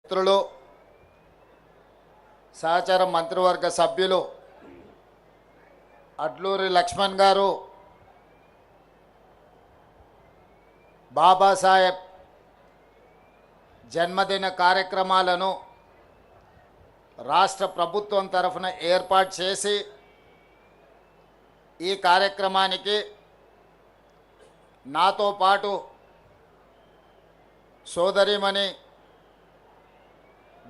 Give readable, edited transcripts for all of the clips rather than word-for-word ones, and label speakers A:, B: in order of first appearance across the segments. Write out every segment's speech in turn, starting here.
A: మిత్రులు సహచర మంత్రివర్గ సభ్యులు అడ్లూరి లక్ష్మణ్ గారు బాబాసాహెబ్ జన్మదిన కార్యక్రమాలను రాష్ట్ర ప్రభుత్వం తరఫున ఏర్పాటు చేసి ఈ కార్యక్రమానికి నాతో పాటు సోదరిమణి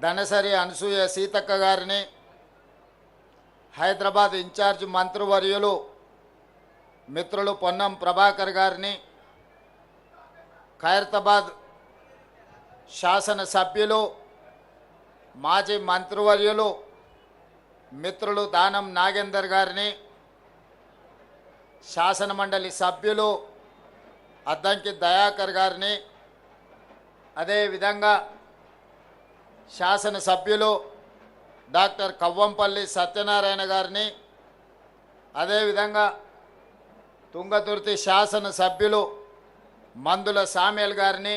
A: ధనసరి అనసూయ సీతక్క గారిని, హైదరాబాద్ ఇన్ఛార్జ్ మంత్రివర్యులు మిత్రులు పొన్నం ప్రభాకర్ గారిని, ఖైరతాబాద్ శాసనసభ్యులు మాజీ మంత్రివర్యులు మిత్రులు దానం నాగేందర్ గారిని, శాసనమండలి సభ్యులు అద్దంకి దయాకర్ గారిని, అదేవిధంగా శాసనసభ్యులు డాక్టర్ కవ్వంపల్లి సత్యనారాయణ గారిని, అదేవిధంగా తుంగతుర్తి శాసనసభ్యులు మందుల సామ్యల్ గారిని,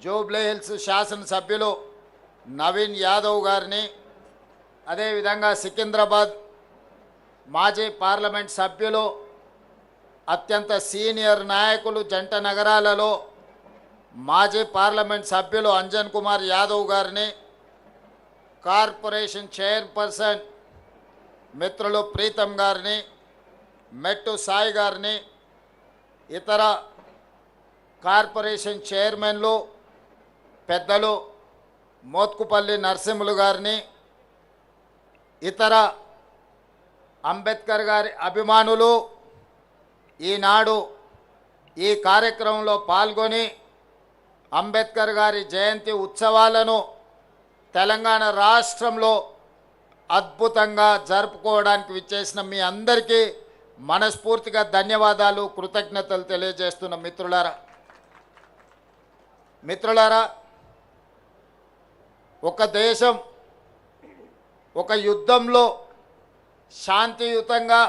A: జూబ్లీ హిల్స్ శాసనసభ్యులు నవీన్ యాదవ్ గారిని, అదేవిధంగా సికింద్రాబాద్ మాజీ పార్లమెంట్ సభ్యులు అత్యంత సీనియర్ నాయకులు జంట నగరాలలో మాజీ పార్లమెంట్ సభ్యులు అంజన్ కుమార్ యాదవ్ గారిని, కార్పొరేషన్ చైర్పర్సన్ మిత్రులు ప్రీతం గారిని, మెట్టు సాయి గారిని, ఇతర కార్పొరేషన్ చైర్మన్లు పెద్దలు మోత్కుపల్లి నరసింహులు గారిని, ఇతర అంబేద్కర్ గారి అభిమానులు ఈనాడు ఈ కార్యక్రమంలో పాల్గొని అంబేద్కర్ గారి జయంతి ఉత్సవాలను తెలంగాణ రాష్ట్రంలో అద్భుతంగా జరుపుకోవడానికి విచ్చేసిన మీ అందరికీ మనస్ఫూర్తిగా ధన్యవాదాలు, కృతజ్ఞతలు తెలియజేస్తున్న మిత్రులారా, ఒక దేశం ఒక యుద్ధంలో శాంతియుతంగా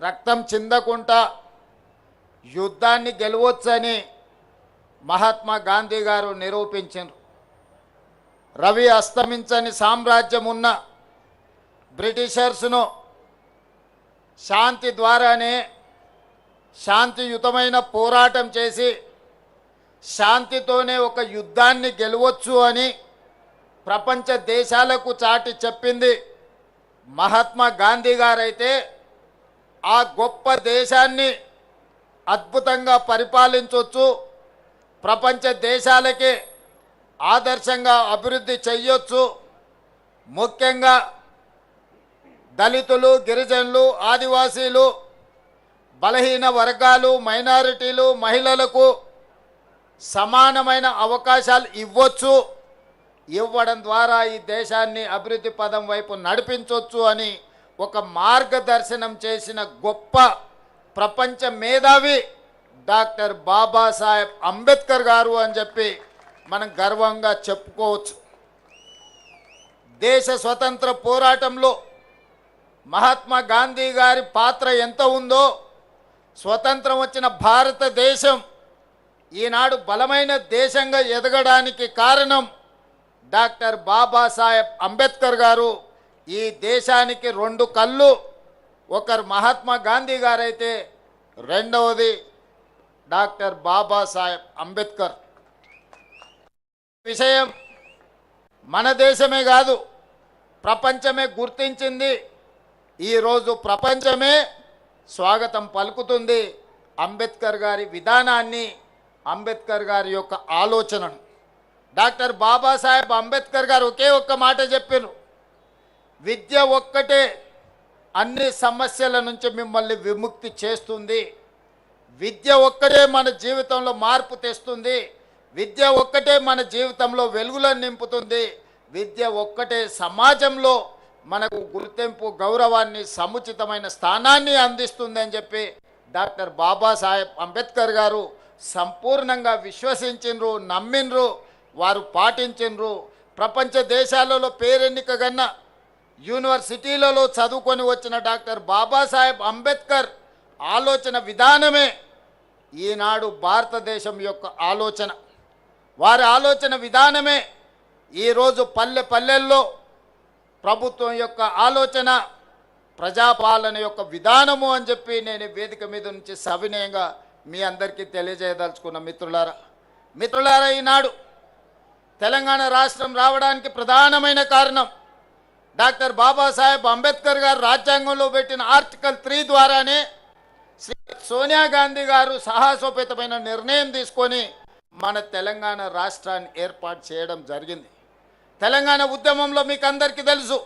A: రక్తం చిందకుండా యుద్ధాన్ని గెలవచ్చని మహాత్మా గాంధీ గారు నిరూపించారు. రవి అస్తమించని సామ్రాజ్యం ఉన్న బ్రిటిషర్స్ను శాంతి ద్వారానే శాంతియుతమైన పోరాటం చేసి శాంతితోనే ఒక యుద్ధాన్ని గెలవచ్చు అని ప్రపంచ దేశాలకు చాటి చెప్పింది మహాత్మా గాంధీ గారైతే, ఆ గొప్ప దేశాన్ని అద్భుతంగా పరిపాలించవచ్చు, ప్రపంచ దేశాలకి ఆదర్శంగా అభివృద్ధి చెయ్యొచ్చు. ముఖ్యంగా దళితులు, గిరిజనులు, ఆదివాసీలు, బలహీన వర్గాలు, మైనారిటీలు, మహిళలకు సమానమైన అవకాశాలు ఇవ్వడం ద్వారా ఈ దేశాన్ని అభివృద్ధి పదం వైపు నడిపించవచ్చు అని ఒక మార్గదర్శనం చేసిన గొప్ప ప్రపంచ మేధావి డాక్టర్ బాబాసాహెబ్ అంబేద్కర్ గారు అని చెప్పి మనం గర్వంగా చెప్పుకోవచ్చు. దేశ స్వతంత్ర పోరాటంలో మహాత్మా గాంధీ గారి పాత్ర ఎంత ఉందో, స్వతంత్రం వచ్చిన భారతదేశం ఈనాడు బలమైన దేశంగా ఎదగడానికి కారణం డాక్టర్ బాబాసాహెబ్ అంబేద్కర్ గారు. ఈ దేశానికి రెండు కళ్ళు, ఒకరు మహాత్మా గాంధీ గారైతే రెండవది డాక్టర్ బాబాసాహెబ్ అంబేద్కర్. విషయం మన దేశమే కాదు, ప్రపంచమే గుర్తించింది. ఈరోజు ప్రపంచమే స్వాగతం పలుకుతుంది అంబేద్కర్ గారి విధానాన్ని, అంబేద్కర్ గారి యొక్క ఆలోచనను. డాక్టర్ బాబాసాహెబ్ అంబేద్కర్ గారు ఒకే ఒక్క మాట చెప్పారు, విద్య ఒక్కటే అన్ని సమస్యల నుంచి మిమ్మల్ని విముక్తి చేస్తుంది, విద్య ఒక్కటే మన జీవితంలో మార్పు తెస్తుంది, విద్య ఒక్కటే మన జీవితంలో వెలుగులను నింపుతుంది, విద్య ఒక్కటే సమాజంలో మనకు గుర్తింపు, గౌరవాన్ని, సముచితమైన స్థానాన్ని అందిస్తుంది అని చెప్పి డాక్టర్ బాబాసాహెబ్ అంబేద్కర్ గారు సంపూర్ణంగా విశ్వసించిండ్రు, నమ్మిండ్రు, వారు పాటించిండ్రు. ప్రపంచ దేశాలలో పేరెన్నికగన్న యూనివర్సిటీలలో చదువుకొని వచ్చిన డాక్టర్ బాబాసాహెబ్ అంబేద్కర్ ఆలోచన విధానమే ఈనాడు భారతదేశం యొక్క ఆలోచన. వారి ఆలోచన విధానమే ఈరోజు పల్లె పల్లెల్లో ప్రభుత్వం యొక్క ఆలోచన ప్రజాపాలన యొక్క విధానము అని చెప్పి నేను వేదిక మీద నుంచి సవినయంగా మీ అందరికీ తెలియజేయదలుచుకున్న మిత్రులారా ఈనాడు తెలంగాణ రాష్ట్రం రావడానికి ప్రధానమైన కారణం డాక్టర్ బాబాసాహెబ్ అంబేద్కర్ గారు రాజ్యాంగంలో పెట్టిన ఆర్టికల్ 3 ద్వారానే శ్రీ సోనియా గాంధీ గారు సాహసోపేతమైన నిర్ణయం తీసుకొని మన తెలంగాణ రాష్ట్రాన్ని ఏర్పాటు చేయడం జరిగింది. తెలంగాణ ఉద్యమంలో మీకు అందరికీ తెలుసు,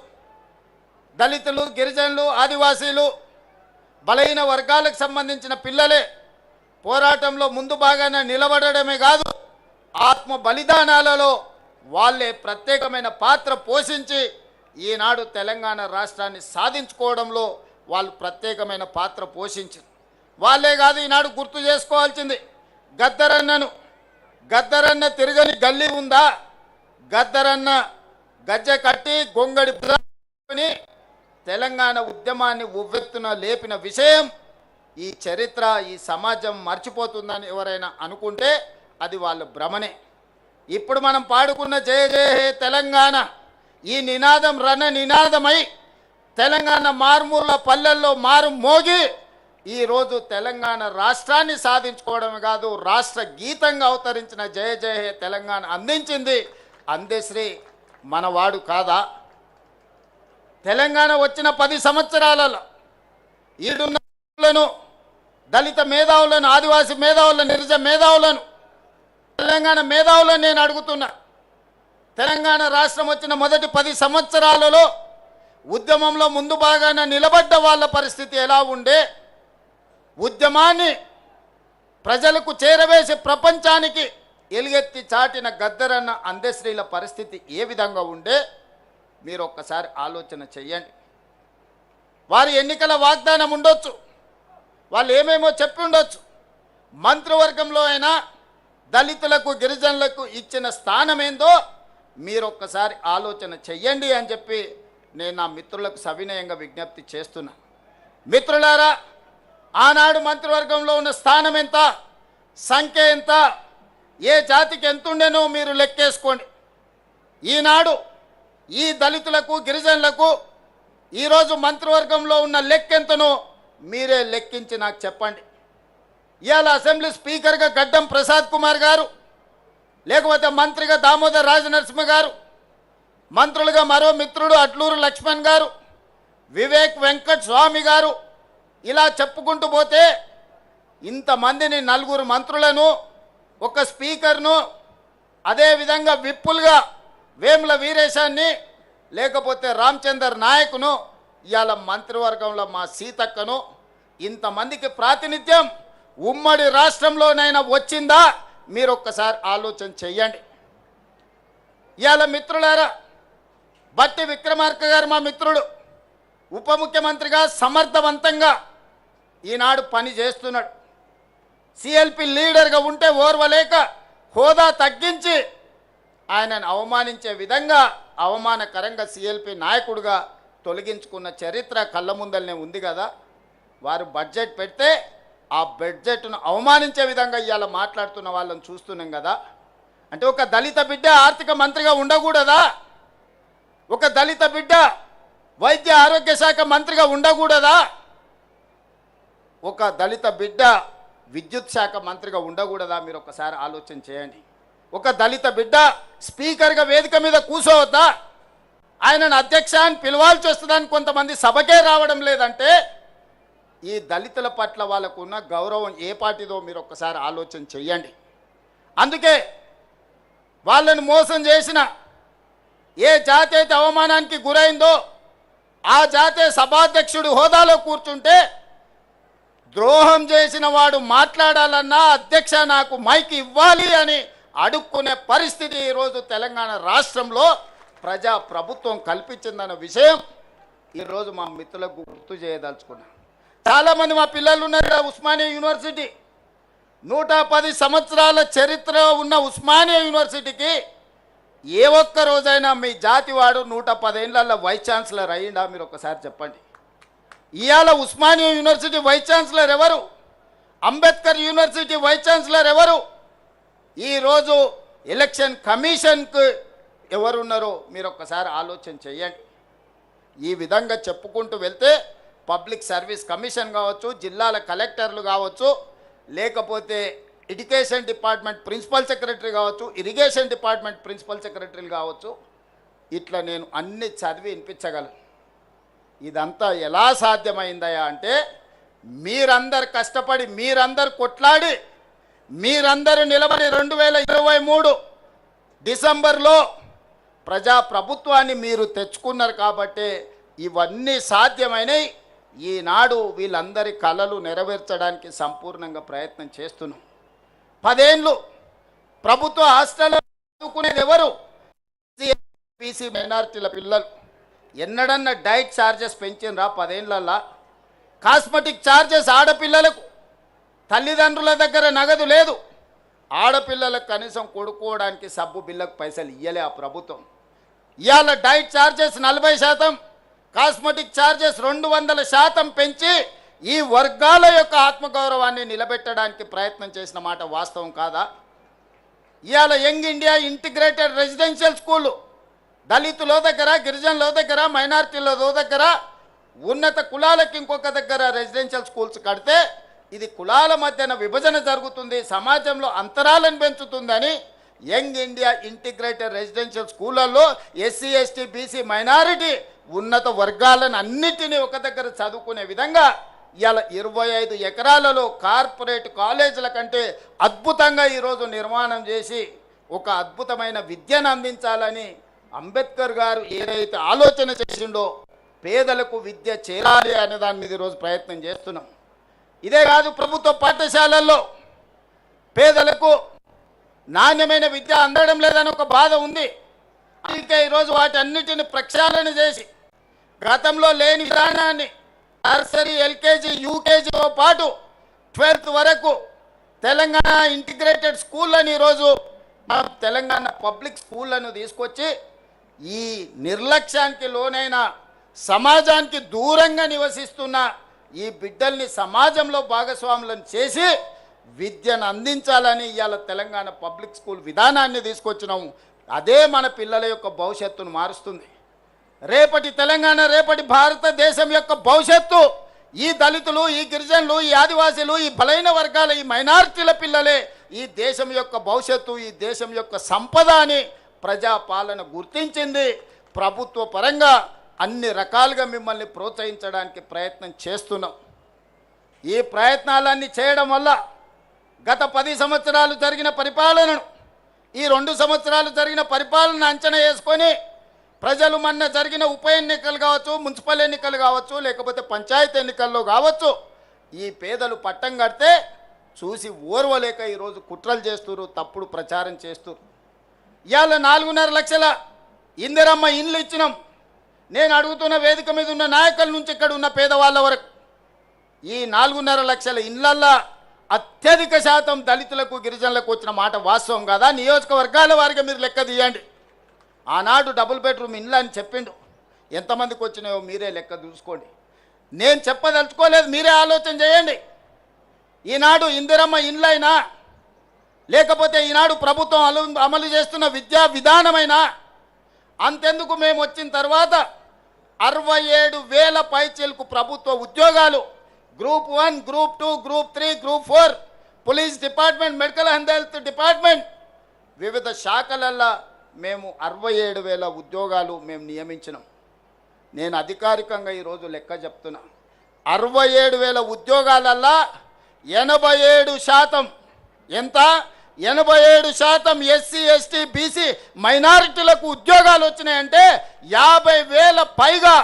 A: దళితులు, గిరిజనులు, ఆదివాసీలు, బలహీన వర్గాలకు సంబంధించిన పిల్లలే పోరాటంలో ముందు భాగాన నిలబడడమే కాదు, ఆత్మ బలిదానాలలో వాళ్ళే ప్రత్యేకమైన పాత్ర పోషించి ఈనాడు తెలంగాణ రాష్ట్రాన్ని సాధించుకోవడంలో వాళ్ళు ప్రత్యేకమైన పాత్ర పోషించారు. వాళ్ళే కాదు, ఈనాడు గుర్తు చేసుకోవాల్సింది గద్దరన్న తిరగని గల్లీ ఉందా, గద్దరన్న గజ్జె కట్టి గొంగడి తెలంగాణ ఉద్యమాన్ని ఉవ్వెత్తున లేపిన విషయం ఈ చరిత్ర, ఈ సమాజం మర్చిపోతుందని ఎవరైనా అనుకుంటే అది వాళ్ళ భ్రమనే. ఇప్పుడు మనం పాడుకున్న జయ జయ హే తెలంగాణ ఈ నినాదం రణ నినాదమై తెలంగాణ మారుమూల పల్లెల్లో మారు మోగి ఈరోజు తెలంగాణ రాష్ట్రాన్ని సాధించుకోవడమే కాదు, రాష్ట్ర గీతంగా అవతరించిన జయ జయ హే తెలంగాణ అందించింది అందశ్రీ మనవాడు కాదా? తెలంగాణ వచ్చిన 10 సంవత్సరాలలో ఈడున్న దళిత మేధావులను, ఆదివాసీ మేధావులను, నిరజ మేధావులను, తెలంగాణ మేధావులను నేను అడుగుతున్నా, తెలంగాణ రాష్ట్రం వచ్చిన మొదటి 10 సంవత్సరాలలో ఉద్యమంలో ముందు భాగాన నిలబడ్డ వాళ్ళ పరిస్థితి ఎలా ఉండే, ఉద్యమాన్ని ప్రజలకు చేరవేసి ప్రపంచానికి ఎలుగెత్తి చాటిన గద్దరన్న అందశ్రీల పరిస్థితి ఏ విధంగా ఉండే మీరు ఒక్కసారి ఆలోచన చెయ్యండి. వారి ఎన్నికల వాగ్దానం ఉండొచ్చు, వాళ్ళు ఏమేమో చెప్పి ఉండొచ్చు, మంత్రివర్గంలో అయినా దళితులకు, గిరిజనులకు ఇచ్చిన స్థానం ఏందో మీరు ఒక్కసారి ఆలోచన చెయ్యండి అని చెప్పి నేను నా మిత్రులకు సవినయంగా విజ్ఞప్తి చేస్తున్నా. మిత్రులారా, ఆనాడు మంత్రివర్గంలో ఉన్న స్థానం ఎంత, సంఖ్య ఎంత, ఏ జాతికి ఎంతుండేనో మీరు లెక్కేసుకోండి. ఈనాడు ఈ దళితులకు, గిరిజనులకు ఈరోజు మంత్రివర్గంలో ఉన్న లెక్కెంతనో మీరే లెక్కించి నాకు చెప్పండి. ఇవాళ అసెంబ్లీ స్పీకర్గా గడ్డం ప్రసాద్ కుమార్ గారు, లేకపోతే మంత్రిగా దామోదర్ రాజనరసింహ గారు, మంత్రులుగా మరో మిత్రుడు అట్లూరు లక్ష్మణ్ గారు, వివేక్ వెంకట్ స్వామి గారు, ఇలా చెప్పుకుంటూ పోతే ఇంతమందిని 4 మంత్రులను, ఒక స్పీకర్ను, అదేవిధంగా విప్పులుగా వేముల వీరేశాన్ని, లేకపోతే రామచందర్ నాయకును, ఇవాళ మంత్రివర్గంలో మా సీతక్కను, ఇంతమందికి ప్రాతినిధ్యం ఉమ్మడి రాష్ట్రంలోనైనా వచ్చిందా మీరు ఒక్కసారి ఆలోచన చెయ్యండి. ఇవాళ మిత్రులారా, బట్టి విక్రమార్క గారు మా మిత్రుడు, ఉప ముఖ్యమంత్రిగా సమర్థవంతంగా ఈనాడు పని చేస్తున్నాడు. సిఎల్పి లీడర్గా ఉంటే ఓర్వలేక హోదా తగ్గించి ఆయనను అవమానించే విధంగా అవమానకరంగా సిఎల్పి నాయకుడిగా తొలగించుకున్న చరిత్ర కళ్ళ ముందలనే ఉంది కదా. వారు బడ్జెట్ పెడితే ఆ బడ్జెట్ను అవమానించే విధంగా ఇవాళ మాట్లాడుతున్న వాళ్ళని చూస్తున్నాం కదా. అంటే ఒక దళిత బిడ్డ ఆర్థిక మంత్రిగా ఉండకూడదా? ఒక దళిత బిడ్డ వైద్య ఆరోగ్య శాఖ మంత్రిగా ఉండకూడదా? ఒక దళిత బిడ్డ విద్యుత్ శాఖ మంత్రిగా ఉండకూడదా? మీరు ఒకసారి ఆలోచన చేయండి. ఒక దళిత బిడ్డ స్పీకర్గా వేదిక మీద కూర్చోవద్దా? ఆయనను అధ్యక్ష అని పిలవాల్సి వస్తుందని కొంతమంది సభకే రావడం లేదంటే ఈ దళితుల పట్ల వాళ్ళకు ఉన్న గౌరవం ఏ పాటిదో మీరు ఒక్కసారి ఆలోచన చెయ్యండి. అందుకే వాళ్ళను మోసం చేసిన ఏ జాతి అయితే అవమానానికి గురైందో ఆ జాతే సభాధ్యక్షుడు హోదాలో కూర్చుంటే ద్రోహం చేసిన వాడు మాట్లాడాలన్నా అధ్యక్ష నాకు మైక్ ఇవ్వాలి అని అడుక్కునే పరిస్థితి ఈరోజు తెలంగాణ రాష్ట్రంలో ప్రజా ప్రభుత్వం కల్పించిందన్న విషయం ఈరోజు మా మిత్రులకు గుర్తు చేయదలుచుకున్నా. చాలామంది మా పిల్లలు ఉన్నారు ఉస్మానియా యూనివర్సిటీ, 110 సంవత్సరాల చరిత్ర ఉన్న ఉస్మానియా యూనివర్సిటీకి ఏ ఒక్క రోజైనా మీ జాతి వాడు 110 ఏళ్ళ వైస్ ఛాన్సలర్ అయ్యిందా? మీరు ఒకసారి చెప్పండి. ఇవాళ ఉస్మానియా యూనివర్సిటీ వైస్ ఛాన్సలర్ ఎవరు? అంబేద్కర్ యూనివర్సిటీ వైస్ ఛాన్సలర్ ఎవరు? ఈరోజు ఎలక్షన్ కమిషన్కు ఎవరున్నారో మీరు ఒక్కసారి ఆలోచన చేయండి. ఈ విధంగా చెప్పుకుంటూ వెళ్తే పబ్లిక్ సర్వీస్ కమిషన్ కావచ్చు, జిల్లాల కలెక్టర్లు కావచ్చు, లేకపోతే ఎడ్యుకేషన్ డిపార్ట్మెంట్ ప్రిన్సిపల్ సెక్రటరీ కావచ్చు, ఇరిగేషన్ డిపార్ట్మెంట్ ప్రిన్సిపల్ సెక్రటరీలు కావచ్చు, ఇట్లా నేను అన్ని చదివి వినిపించగలను. ఇదంతా ఎలా సాధ్యమైందయా అంటే మీరందరు కష్టపడి, మీరందరు కొట్లాడి, మీరందరూ నిలబడి 2023 డిసెంబర్లో ప్రజాప్రభుత్వాన్ని మీరు తెచ్చుకున్నారు కాబట్టి ఇవన్నీ సాధ్యమైనవి. ఈనాడు వీళ్ళందరి కలలు నెరవేర్చడానికి సంపూర్ణంగా ప్రయత్నం చేస్తున్నాం. 10 ఏళ్ళు ప్రభుత్వ హాస్టల్లో చదువుకునేది ఎవరు? బీసీ మైనారిటీల పిల్లలు. ఎన్నడన్నా డైట్ ఛార్జెస్ పెంచినరా 10 ఏళ్ళల్లో? కాస్మెటిక్ ఛార్జెస్ ఆడపిల్లలకు తల్లిదండ్రుల దగ్గర నగదు లేదు. ఆడపిల్లలకు కనీసం కొడుకోవడానికి సబ్బు బిల్లకు పైసలు ఇయ్యలే ఆ ప్రభుత్వం. ఇవాళ డైట్ ఛార్జెస్ 40%, కాస్మెటిక్ ఛార్జెస్ 200% పెంచి ఈ వర్గాల యొక్క ఆత్మగౌరవాన్ని నిలబెట్టడానికి ప్రయత్నం చేసిన మాట వాస్తవం కాదా? ఇవాళ యంగ్ ఇండియా ఇంటిగ్రేటెడ్ రెసిడెన్షియల్ స్కూళ్ళు దళితుల దగ్గర, గిరిజనుల దగ్గర, మైనారిటీల దగ్గర, ఉన్నత కులాలకు ఇంకొక దగ్గర రెసిడెన్షియల్ స్కూల్స్ కడితే ఇది కులాల మధ్యన విభజన జరుగుతుంది, సమాజంలో అంతరాలను పెంచుతుందని యంగ్ ఇండియా ఇంటిగ్రేటెడ్ రెసిడెన్షియల్ స్కూళ్ళల్లో ఎస్సీ, ఎస్టీ, బీసీ, మైనారిటీ ఉన్నత వర్గాలను అన్నిటినీ ఒక దగ్గర చదువుకునే విధంగా ఇవాళ 25 ఎకరాలలో కార్పొరేట్ కాలేజీల కంటే అద్భుతంగా ఈరోజు నిర్మాణం చేసి ఒక అద్భుతమైన విద్యను అందించాలని అంబేద్కర్ గారు ఏదైతే ఆలోచన చేసిండో పేదలకు విద్య చేరాలి అనే దాని మీద ఈరోజు ప్రయత్నం చేస్తున్నాం. ఇదే కాదు, ప్రభుత్వ పాఠశాలల్లో పేదలకు నాణ్యమైన విద్య అందడం లేదని ఒక బాధ ఉంది. అందుకే ఈరోజు వాటి అన్నిటిని ప్రక్షాళన చేసి గతంలో లేని విధానాన్ని నర్సరీ, ఎల్కేజీ, యూకేజీతో పాటు 12th వరకు తెలంగాణ ఇంటిగ్రేటెడ్ స్కూళ్ళని ఈరోజు మనం తెలంగాణ పబ్లిక్ స్కూళ్ళను తీసుకొచ్చి ఈ నిర్లక్ష్యానికి లోనైన సమాజానికి దూరంగా నివసిస్తున్న ఈ బిడ్డల్ని సమాజంలో భాగస్వాములను చేసి విద్యను అందించాలని ఇవాళ తెలంగాణ పబ్లిక్ స్కూల్ విధానాన్ని తీసుకొచ్చినాము. అదే మన పిల్లల యొక్క భవిష్యత్తును మారుస్తుంది. రేపటి తెలంగాణ, రేపటి భారతదేశం యొక్క భవిష్యత్తు ఈ దళితులు, ఈ గిరిజనులు, ఈ ఆదివాసీలు, ఈ బలైన వర్గాల, ఈ మైనారిటీల పిల్లలే ఈ దేశం యొక్క భవిష్యత్తు, ఈ దేశం యొక్క సంపద అని ప్రజాపాలన గుర్తించింది. ప్రభుత్వ పరంగా అన్ని రకాలుగా మిమ్మల్ని ప్రోత్సహించడానికి ప్రయత్నం చేస్తున్నాం. ఈ ప్రయత్నాలన్నీ చేయడం వల్ల గత 10 సంవత్సరాలు జరిగిన పరిపాలనను, ఈ 2 సంవత్సరాలు జరిగిన పరిపాలన అంచనా వేసుకొని ప్రజలు మొన్న జరిగిన ఉప ఎన్నికలు కావచ్చు, మున్సిపల్ ఎన్నికలు కావచ్చు, లేకపోతే పంచాయతీ ఎన్నికల్లో కావచ్చు, ఈ పేదలు పట్టం కడితే చూసి ఓర్వలేక ఈరోజు కుట్రలు చేస్తున్నారు, తప్పుడు ప్రచారం చేస్తున్నారు. ఇవాళ 4.5 లక్షల ఇందిరమ్మ ఇండ్లు ఇచ్చినాం. నేను అడుగుతున్న వేదిక మీద ఉన్న నాయకుల నుంచి ఇక్కడ ఉన్న పేదవాళ్ళ వరకు ఈ 4.5 లక్షల ఇండ్లల్లో అత్యధిక శాతం దళితులకు, గిరిజనులకు వచ్చిన మాట వాస్తవం కాదా? నియోజకవర్గాల వారికి మీరు లెక్క తీయండి. ఆనాడు డబుల్ బెడ్రూమ్ ఇండ్లు అని చెప్పిండు, ఎంతమందికి వచ్చినాయో మీరే లెక్క చూసుకోండి. నేను చెప్పదలుచుకోలేదు, మీరే ఆలోచన చేయండి. ఈనాడు ఇందిరమ్మ ఇండ్లైనా, లేకపోతే ఈనాడు ప్రభుత్వం అమలు చేస్తున్న విద్యా విధానమైనా, అంతెందుకు మేము వచ్చిన తర్వాత 67,000 పైచీలకు ప్రభుత్వ ఉద్యోగాలు, group 1, group 2, group 3, group 4, police department, medical and health department, వివిధ శాఖలల్లో మేము 67,000 ఉద్యోగాలు మేము నియమించినాం. నేను అధికారికంగా ఈరోజు లెక్క చెప్తున్నా. 67,000 ఉద్యోగాలల్లో 87% ఎంత? 87% ఎస్సీ, ఎస్టీ, బీసీ, మైనారిటీలకు ఉద్యోగాలు వచ్చినాయంటే 50,000 పైగా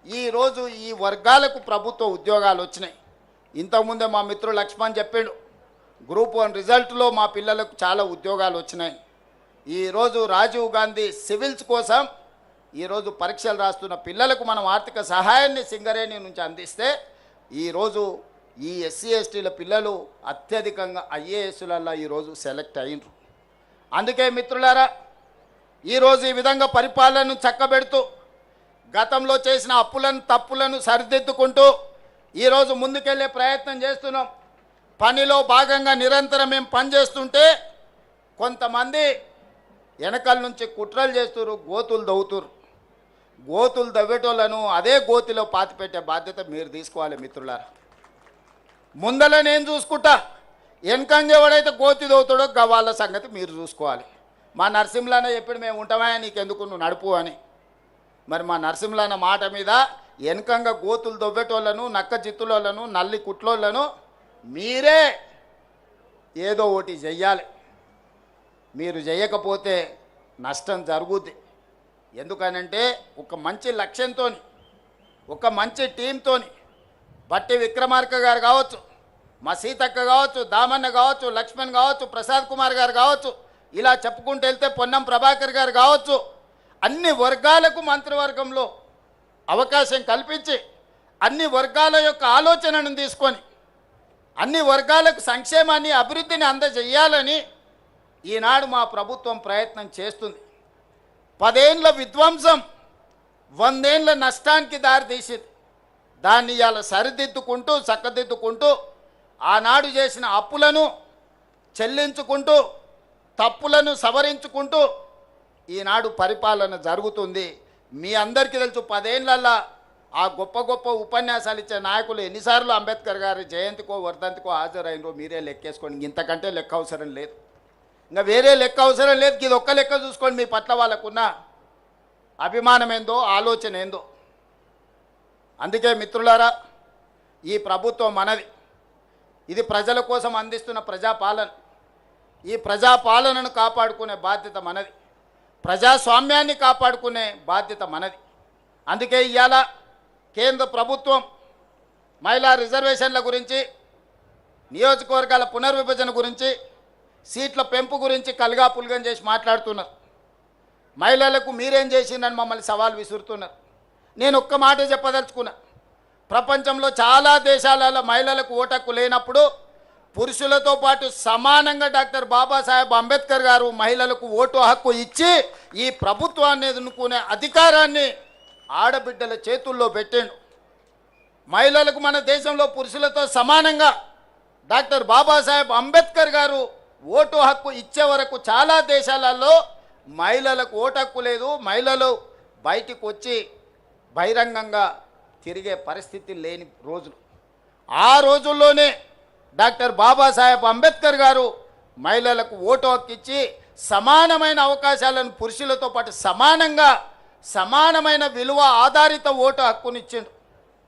A: ఈరోజు ఈ వర్గాలకు ప్రభుత్వ ఉద్యోగాలు వచ్చినాయి. ఇంతకుముందే మా మిత్రుడు లక్ష్మణ్ చెప్పాడు, గ్రూప్ 1 రిజల్ట్లో మా పిల్లలకు చాలా ఉద్యోగాలు వచ్చినాయి. ఈరోజు రాజీవ్ గాంధీ సివిల్స్ కోసం ఈరోజు పరీక్షలు రాస్తున్న పిల్లలకు మనం ఆర్థిక సహాయాన్ని సింగరేణి నుంచి అందిస్తే ఈరోజు ఈ ఎస్సీ, ఎస్టీల పిల్లలు అత్యధికంగా ఐఏఎస్లలో ఈరోజు సెలెక్ట్ అయినరు. అందుకే మిత్రులారా, ఈరోజు ఈ విధంగా పరిపాలనను చక్కబెడుతూ గతంలో చేసిన అప్పులను, తప్పులను సరిదిద్దుకుంటూ ఈరోజు ముందుకెళ్ళే ప్రయత్నం చేస్తున్నాం. పనిలో భాగంగా నిరంతరం మేము పనిచేస్తుంటే కొంతమంది వెనకాల నుంచి కుట్రలు చేస్తున్నారు, గోతులు దవ్వుతున్నారు. గోతులు దవ్వేటోళ్ళను అదే గోతిలో పాతిపెట్టే బాధ్యత మీరు తీసుకోవాలి మిత్రులారా. ముందల నేను చూసుకుంటా, వెనకంగా ఎవడైతే గోతి దవ్వుతాడో వాళ్ళ సంగతి మీరు చూసుకోవాలి. మా నరసింహులన్న చెప్పాడు మేము ఉంటామా నీకెందుకు నువ్వు నడుపు అని. మరి మా నరసింహులన్న మాట మీద వెనకంగా గోతులు దవ్వేటోళ్ళను, నక్క చిత్తులోళ్ళను, నల్లి కుట్లోళ్ళను మీరే ఏదో ఒకటి చెయ్యాలి. మీరు చేయకపోతే నష్టం జరుగుద్ది. ఎందుకనంటే ఒక మంచి లక్ష్యంతో, ఒక మంచి టీంతో బట్టి విక్రమార్క గారు కావచ్చు, మా సీతక్క కావచ్చు, దామన్న కావచ్చు, లక్ష్మణ్ కావచ్చు, ప్రసాద్ కుమార్ గారు కావచ్చు, ఇలా చెప్పుకుంటూ వెళ్తే పొన్నం ప్రభాకర్ గారు కావచ్చు, అన్ని వర్గాలకు మంత్రివర్గంలో అవకాశం కల్పించి అన్ని వర్గాల యొక్క ఆలోచనను తీసుకొని అన్ని వర్గాలకు సంక్షేమాన్ని అభివృద్ధిని అందజేయాలని ఈనాడు మా ప్రభుత్వం ప్రయత్నం చేస్తుంది. 10 ఏళ్ల విధ్వంసం 100 ఏళ్ల నష్టానికి దారితీసింది. దాన్ని ఇవాళ సరిదిద్దుకుంటూ చక్కదిద్దుకుంటూ ఆనాడు చేసిన అప్పులను చెల్లించుకుంటూ తప్పులను సవరించుకుంటూ ఈనాడు పరిపాలన జరుగుతుంది. మీ అందరికీ తెలుసు 10 ఏళ్లలో ఆ గొప్ప గొప్ప ఉపన్యాసాలు ఇచ్చే నాయకులు ఎన్నిసార్లు అంబేద్కర్ గారి జయంతికో వర్ధంతికో హాజరైనరో మీరే లెక్కేసుకోండి. ఇంతకంటే లెక్క అవసరం లేదు, ఇంకా వేరే లెక్క అవసరం లేదు. ఇది ఒక్క లెక్క చూసుకోండి, మీ పట్ల వాళ్ళకున్న అభిమానం ఏందో, ఆలోచన ఏందో. అందుకే మిత్రులారా, ఈ ప్రభుత్వం మనది. ఇది ప్రజల కోసం అందిస్తున్న ప్రజాపాలన. ఈ ప్రజాపాలనను కాపాడుకునే బాధ్యత మనది, ప్రజాస్వామ్యాన్ని కాపాడుకునే బాధ్యత మనది. అందుకే ఇవాళ కేంద్ర ప్రభుత్వం మహిళా రిజర్వేషన్ల గురించి, నియోజకవర్గాల పునర్విభజన గురించి, సీట్ల పెంపు గురించి కలగాపులగం చేసి మాట్లాడుతున్నారు. మహిళలకు మీరేం చేసిందని మమ్మల్ని సవాల్ విసురుతున్నారు. నేను ఒక్క మాట చెప్పదలుచుకున్నా. ప్రపంచంలో చాలా దేశాలలో మహిళలకు ఓటు హక్కు లేనప్పుడు పురుషులతో పాటు సమానంగా డాక్టర్ బాబాసాహెబ్ అంబేద్కర్ గారు మహిళలకు ఓటు హక్కు ఇచ్చి ఈ ప్రభుత్వాన్ని ఎన్నుకునే అధికారాన్ని ఆడబిడ్డల చేతుల్లో పెట్టాడు. మహిళలకు మన దేశంలో పురుషులతో సమానంగా డాక్టర్ బాబాసాహెబ్ అంబేద్కర్ గారు ఓటు హక్కు ఇచ్చే వరకు చాలా దేశాలలో మహిళలకు ఓటు హక్కు లేదు. మహిళలు బయటికి వచ్చి బహిరంగంగా తిరిగే పరిస్థితి లేని రోజులు. ఆ రోజుల్లోనే డాక్టర్ బాబాసాహెబ్ అంబేద్కర్ గారు మహిళలకు ఓటు హక్కు ఇచ్చి సమానమైన అవకాశాలను పురుషులతో పాటు సమానంగా సమానమైన విలువ ఆధారిత ఓటు హక్కునిచ్చిండు.